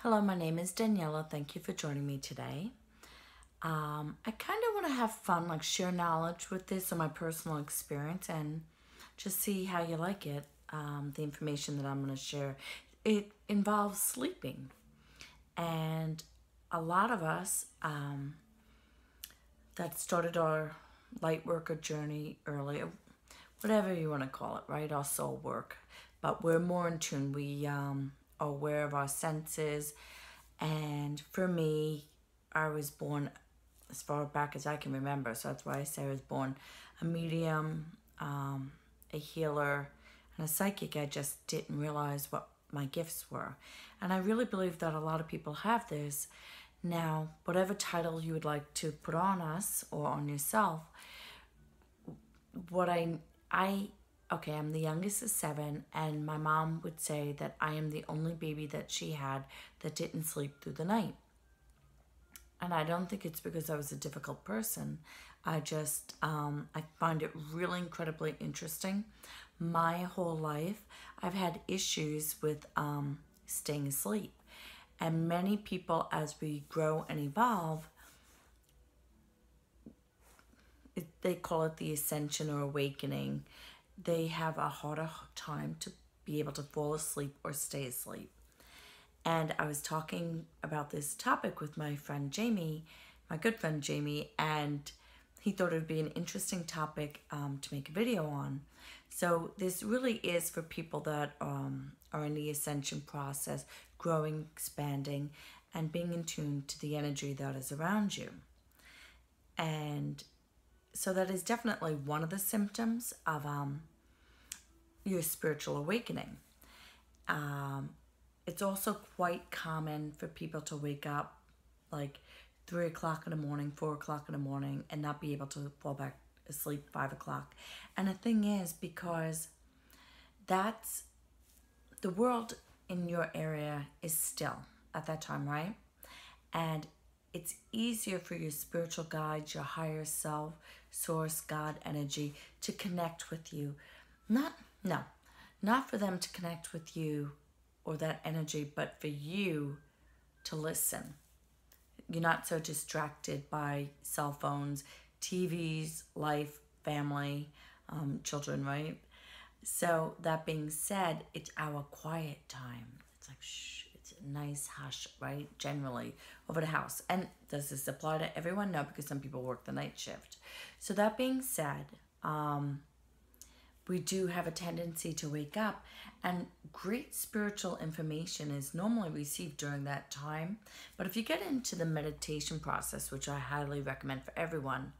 Hello, my name is Daniela. Thank you for joining me today. I kind of want to have fun, like share knowledge with this and my personal experience and just see how you like it. The information that I'm going to share. It involves sleeping. And a lot of us that started our light worker journey earlier, whatever you want to call it, right? Our soul work. But we're more in tune. We are aware of our senses. And for me, I was born as far back as I can remember. So that's why I say I was born a medium, a healer, and a psychic. I just didn't realize what my gifts were. And I really believe that a lot of people have this. Now, whatever title you would like to put on us or on yourself, what okay, I'm the youngest of 7, and my mom would say that I am the only baby that she had that didn't sleep through the night. And I don't think it's because I was a difficult person. I just, I find it really incredibly interesting. My whole life, I've had issues with staying asleep. And many people, as we grow and evolve, they call it the ascension or awakening. They have a harder time to be able to fall asleep or stay asleep. And I was talking about this topic with my friend Jamie, my good friend Jamie, and he thought it would be an interesting topic to make a video on. So this really is for people that are in the ascension process, growing, expanding, and being in tune to the energy that is around you. And so that is definitely one of the symptoms of your spiritual awakening. It's also quite common for people to wake up like 3 o'clock in the morning, 4 o'clock in the morning, and not be able to fall back asleep 5 o'clock. And the thing is, because that's the world in your area is still at that time, right? And it's easier for your spiritual guides, your higher self, source, God energy to connect with you. Not for them to connect with you or that energy, but for you to listen. You're not so distracted by cell phones, TVs, life, family, children, right? So that being said, it's our quiet time. It's like, shh, it's a nice hush, right? Generally over the house. And does this apply to everyone? No, because some people work the night shift. So that being said, we do have a tendency to wake up, and great spiritual information is normally received during that time. But if you get into the meditation process, which I highly recommend for everyone,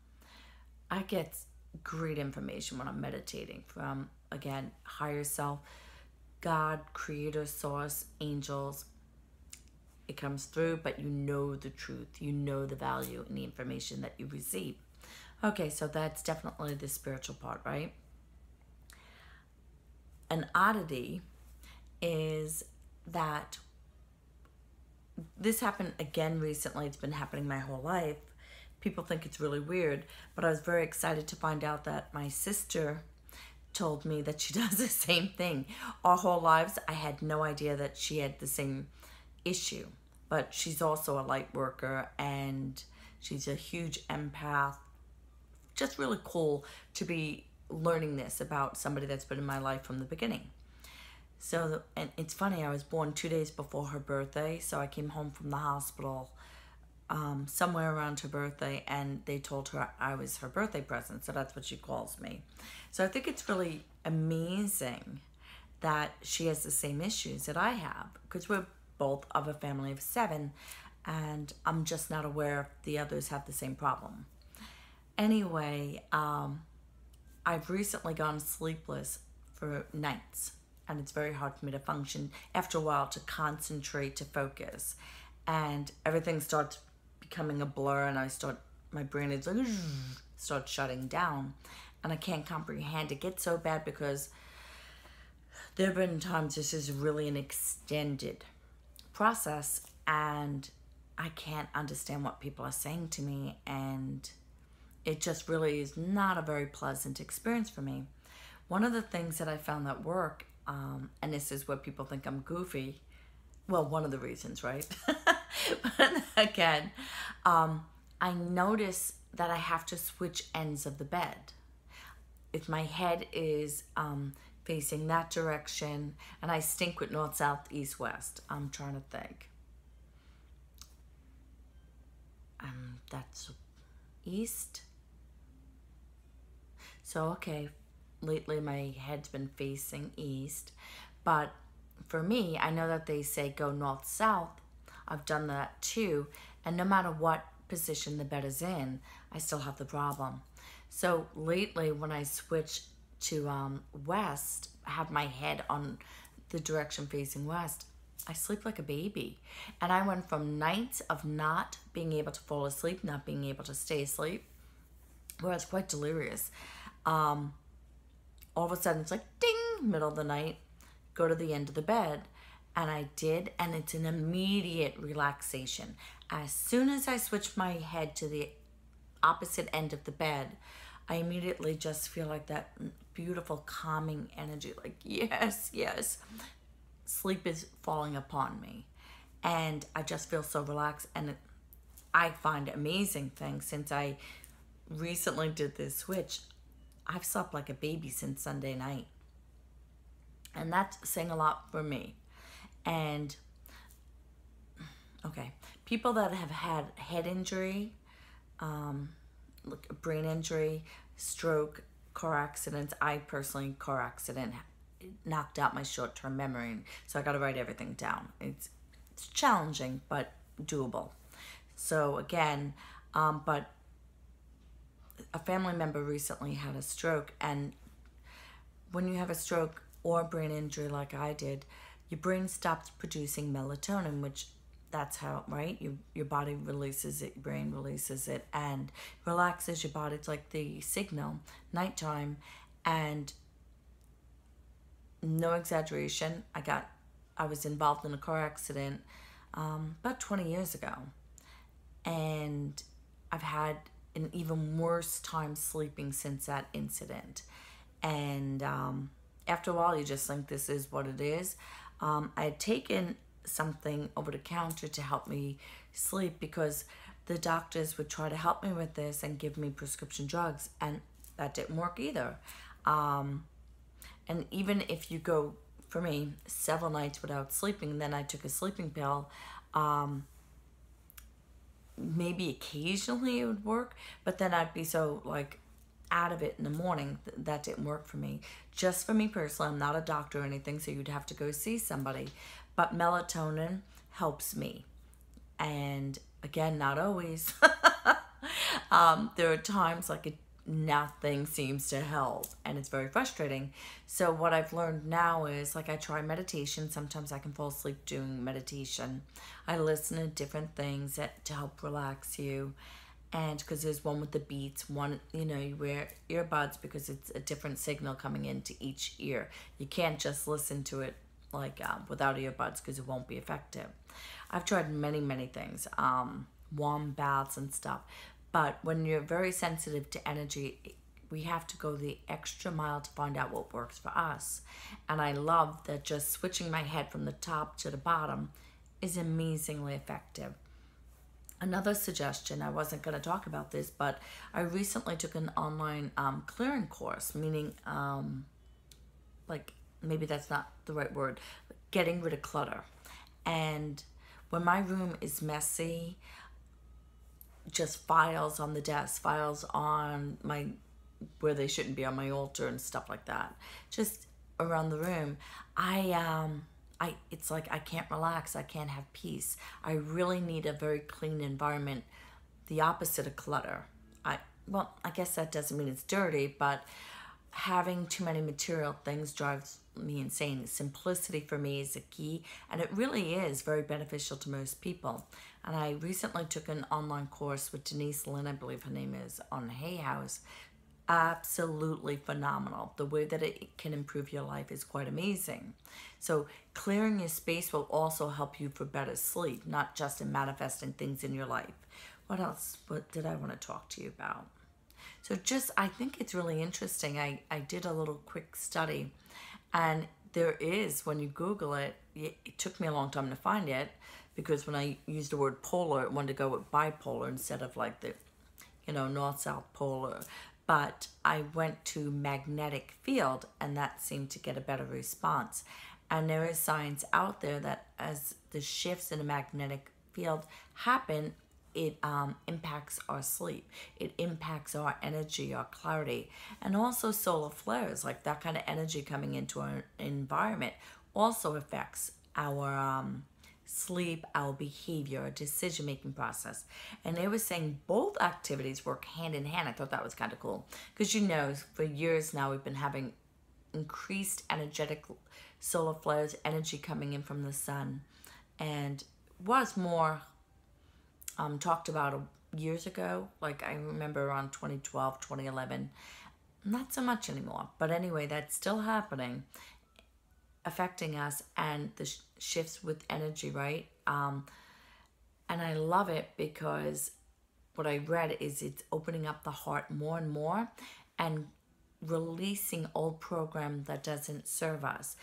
I get great information when I'm meditating from, again, higher self, God, creator, source, angels. It comes through, but you know the truth. You know the value in the information that you receive. Okay, so that's definitely the spiritual part, right? An oddity is that this happened again recently. It's been happening my whole life. People think it's really weird, but I was very excited to find out that my sister told me that she does the same thing. Our whole lives, I had no idea that she had the same issue, but she's also a light worker and she's a huge empath. Just really cool to be learning this about somebody that's been in my life from the beginning. So, and it's funny, I was born 2 days before her birthday, so I came home from the hospital somewhere around her birthday, and they told her I was her birthday present, so that's what she calls me. So I think it's really amazing that she has the same issues that I have, because we're both of a family of 7, and I'm just not aware if the others have the same problem. Anyway, I've recently gone sleepless for nights, and it's very hard for me to function after a while, to concentrate, to focus, and everything starts becoming a blur, and my brain is like, starts shutting down, and I can't comprehend. It gets so bad because there have been times this is really an extended process, and I can't understand what people are saying to me, and it just really is not a very pleasant experience for me. One of the things that I found that work, and this is where people think I'm goofy, well, one of the reasons, right? But again, I notice that I have to switch ends of the bed. If my head is facing that direction, and I stink with north, south, east, west. I'm trying to think. That's east. So, okay, lately my head's been facing east. But for me, I know that they say go north, south. I've done that too. And no matter what position the bed is in, I still have the problem. So lately when I switch to west, have my head on the direction facing west, I sleep like a baby. And I went from nights of not being able to fall asleep, not being able to stay asleep, where I was quite delirious. All of a sudden it's like ding, middle of the night, go to the end of the bed. And I did, and it's an immediate relaxation. As soon as I switch my head to the opposite end of the bed, I immediately just feel like that beautiful calming energy, like yes, yes, sleep is falling upon me. And I just feel so relaxed. And I find amazing things since I recently did this switch. I've slept like a baby since Sunday night. And that's saying a lot for me. And okay, people that have had head injury, like brain injury, stroke, car accidents. I personally, car accident knocked out my short-term memory, so I got to write everything down. It's challenging, but doable. So again, but a family member recently had a stroke, and when you have a stroke or brain injury like I did, your brain stops producing melatonin, which that's how, right? Your body releases it, your brain releases it, and relaxes your body. It's like the signal, nighttime. And no exaggeration, I was involved in a car accident about 20 years ago. And I've had an even worse time sleeping since that incident. And after a while, you just think this is what it is. I had taken something over the counter to help me sleep because the doctors would try to help me with this and give me prescription drugs, and that didn't work either. And even if you go, for me, several nights without sleeping, and then I took a sleeping pill, maybe occasionally it would work, but then I'd be so like out of it in the morning. That didn't work for me. Just for me personally, I'm not a doctor or anything, so you'd have to go see somebody. But melatonin helps me. And again, not always. There are times like nothing seems to help, and it's very frustrating. So what I've learned now is, like, I try meditation. Sometimes I can fall asleep doing meditation. I listen to different things to help relax you. And because there's one with the beats, one, you wear earbuds because it's a different signal coming into each ear. You can't just listen to it like without earbuds because it won't be effective. I've tried many, many things, warm baths and stuff. But when you're very sensitive to energy, we have to go the extra mile to find out what works for us. And I love that just switching my head from the top to the bottom is amazingly effective. Another suggestion, I wasn't going to talk about this, but I recently took an online clearing course, meaning, like, maybe that's not the right word, getting rid of clutter. And when my room is messy, just files on the desk, files on where they shouldn't be, on my altar and stuff like that, just around the room, it's like I can't relax, I can't have peace. I really need a very clean environment, the opposite of clutter. I guess that doesn't mean it's dirty, but having too many material things drives me insane. Simplicity for me is a key, and it really is very beneficial to most people. And I recently took an online course with Denise Lynn, I believe her name is, on Hay House. Absolutely phenomenal. The way that it can improve your life is quite amazing. So clearing your space will also help you for better sleep, not just in manifesting things in your life. What else? What did I want to talk to you about? So I think it's really interesting. I did a little quick study, and there is, when you Google it, it took me a long time to find it, because when I used the word polar, it wanted to go with bipolar instead of like the, north-south polar. But I went to magnetic field, and that seemed to get a better response. And there is science out there that as the shifts in the magnetic field happen, it impacts our sleep. It impacts our energy, our clarity, and also solar flares, like that kind of energy coming into our environment also affects our sleep, our behavior, our decision-making process. And they were saying both activities work hand in hand. I thought that was kind of cool, because for years now we've been having increased energetic solar flares, energy coming in from the sun, and was more talked about years ago. Like I remember around 2012, 2011, not so much anymore. But anyway, that's still happening, affecting us, and the shifts with energy, right? And I love it because what I read is it's opening up the heart more and more, and releasing old program that doesn't serve us,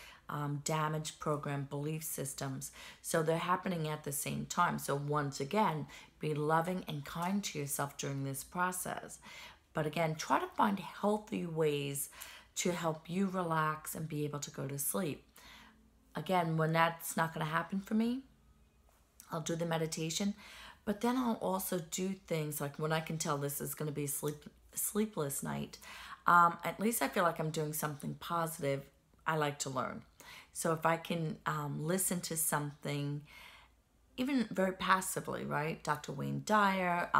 damaged program belief systems. So they're happening at the same time. So once again, be loving and kind to yourself during this process. But again, try to find healthy ways to help you relax and be able to go to sleep. Again, when that's not going to happen for me, I'll do the meditation, but then I'll also do things like when I can tell this is going to be a sleepless night, at least I feel like I'm doing something positive. I like to learn. So if I can listen to something, even very passively, right? Dr. Wayne Dyer,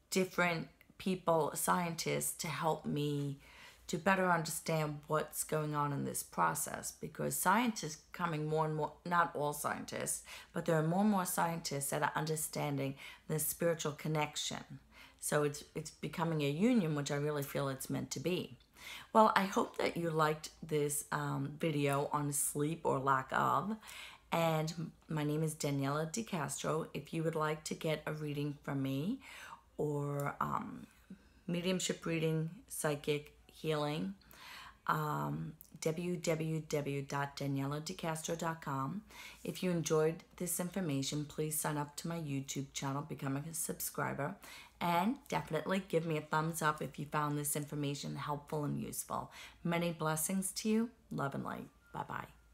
different people, scientists, to help me to better understand what's going on in this process, because science is coming more and more, not all scientists, but there are more and more scientists that are understanding the spiritual connection. So it's becoming a union, which I really feel it's meant to be. Well, I hope that you liked this video on sleep or lack of. And my name is Daniela DeCastro. If you would like to get a reading from me, or mediumship reading, psychic healing, www.danieladecastro.com. If you enjoyed this information, please sign up to my YouTube channel, become a subscriber, and definitely give me a thumbs up if you found this information helpful and useful. Many blessings to you. Love and light. Bye-bye.